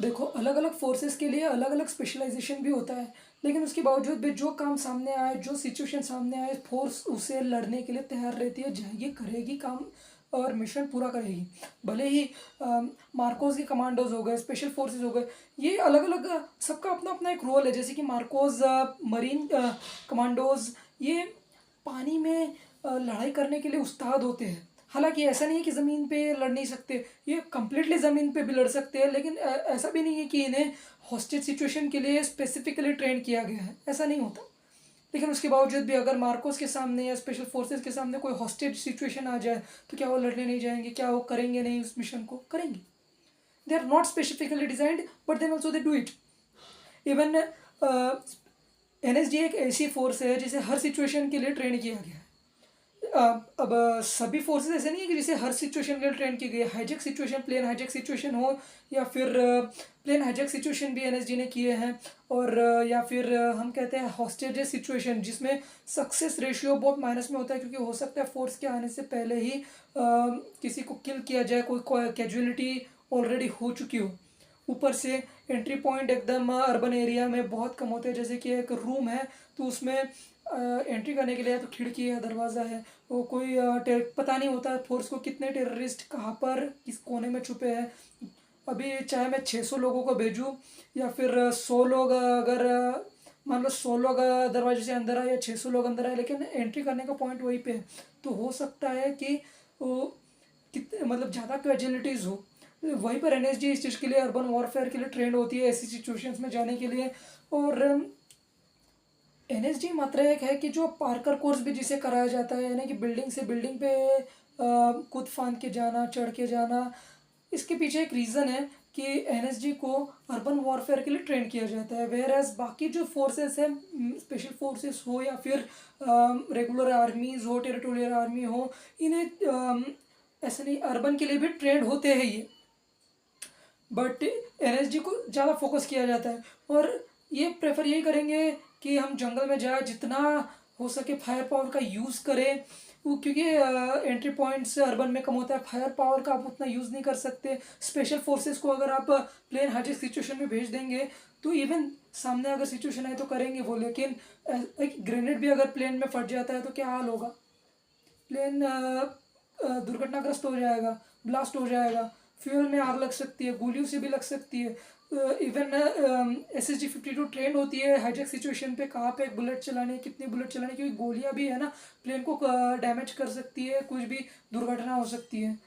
देखो, अलग अलग फोर्सेस के लिए अलग अलग स्पेशलाइजेशन भी होता है, लेकिन उसके बावजूद भी जो काम सामने आए, जो सिचुएशन सामने आए, फोर्स उसे लड़ने के लिए तैयार रहती है, जाएगी, करेगी काम और मिशन पूरा करेगी। भले ही मार्कोस के कमांडोज हो गए, स्पेशल फोर्सेस हो गए, ये अलग अलग सबका अपना अपना एक रोल है। जैसे कि मार्कोस मरीन कमांडोज, ये पानी में लड़ाई करने के लिए उस्ताद होते हैं। हालांकि ऐसा नहीं है कि ज़मीन पे लड़ नहीं सकते, ये कम्प्लीटली ज़मीन पे भी लड़ सकते हैं, लेकिन ऐसा भी नहीं है कि इन्हें हॉस्टेज सिचुएशन के लिए स्पेसिफिकली ट्रेन किया गया है, ऐसा नहीं होता। लेकिन उसके बावजूद भी अगर मार्कोस के सामने या स्पेशल फोर्सेस के सामने कोई हॉस्टेज सिचुएशन आ जाए, तो क्या वो लड़ने नहीं जाएंगे? क्या वो करेंगे नहीं? उस मिशन को करेंगे। They are not specifically designed, but then also they do it. Even NSG एक ऐसी फोर्स है जिसे हर सिचुएशन के लिए ट्रेन किया गया है। अब सभी फोर्सेस ऐसे नहीं है कि जिसे हर सिचुएशन के लिए ट्रेन की गई है। Hijack situation, plane hijack situation हो, या फिर प्लेन हाईजेक सिचुएशन भी NSG ने किए हैं, और या फिर हम कहते हैं हॉस्टेज सिचुएशन, जिसमें सक्सेस रेशियो बहुत माइनस में होता है, क्योंकि हो सकता है फोर्स के आने से पहले ही किसी को किल किया जाए, कोई कैजुअलिटी ऑलरेडी हो चुकी हो। ऊपर से एंट्री पॉइंट एकदम अर्बन एरिया में बहुत कम होते हैं। जैसे कि एक रूम है, तो उसमें एंट्री करने के लिए तो खिड़की है, दरवाज़ा है, वो कोई पता नहीं होता फोर्स को कितने टेररिस्ट कहाँ पर किस कोने में छुपे हैं। अभी चाहे मैं 600 लोगों को भेजूँ, या फिर 100 लोग, अगर मान लो 100 लोग दरवाजे से अंदर आए या 600 लोग अंदर आए, लेकिन एंट्री करने का पॉइंट वहीं पे है, तो हो सकता है कि वो कितने मतलब ज़्यादा कैजुअलिटीज़ हो। वहीं पर NSG इस चीज़ के लिए, अर्बन वॉरफेयर के लिए ट्रेंड होती है, ऐसी सिचुएशंस में जाने के लिए। और NSG मात्र एक है कि जो पार्कर कोर्स भी जिसे कराया जाता है, यानी कि बिल्डिंग से बिल्डिंग पे कूद फांद के जाना, चढ़ के जाना। इसके पीछे एक रीज़न है कि NSG को अर्बन वॉरफेयर के लिए ट्रेन किया जाता है, वेयर एज बाकी जो फोर्सेस है, स्पेशल फोर्सेस हो या फिर रेगुलर आर्मीज हो, टेरिटोरियल आर्मी हो, इन्हें ऐसे नहीं, अर्बन के लिए भी ट्रेंड होते हैं ये, बट NSG को ज़्यादा फोकस किया जाता है। और ये प्रेफर यही करेंगे कि हम जंगल में जाए, जितना हो सके फायर पावर का यूज़ करें, वो क्योंकि एंट्री पॉइंट्स अर्बन में कम होता है, फायर पावर का आप उतना यूज़ नहीं कर सकते। स्पेशल फोर्सेस को अगर आप प्लेन हाईजेक सिचुएशन में भेज देंगे, तो इवन सामने अगर सिचुएशन आए तो करेंगे वो, लेकिन एक ग्रेनेड भी अगर प्लेन में फट जाता है तो क्या हाल होगा? प्लेन दुर्घटनाग्रस्त हो जाएगा, ब्लास्ट हो जाएगा, फ्यूल में आग लग सकती है, गोलियों से भी लग सकती है। इवन SSG-52 ट्रेंड होती है हाईजेक सिचुएशन पे, कहाँ पे बुलेट चलाने, कितनी बुलेट चलाने, क्योंकि गोलियां भी है ना, प्लेन को डैमेज कर सकती है, कुछ भी दुर्घटना हो सकती है।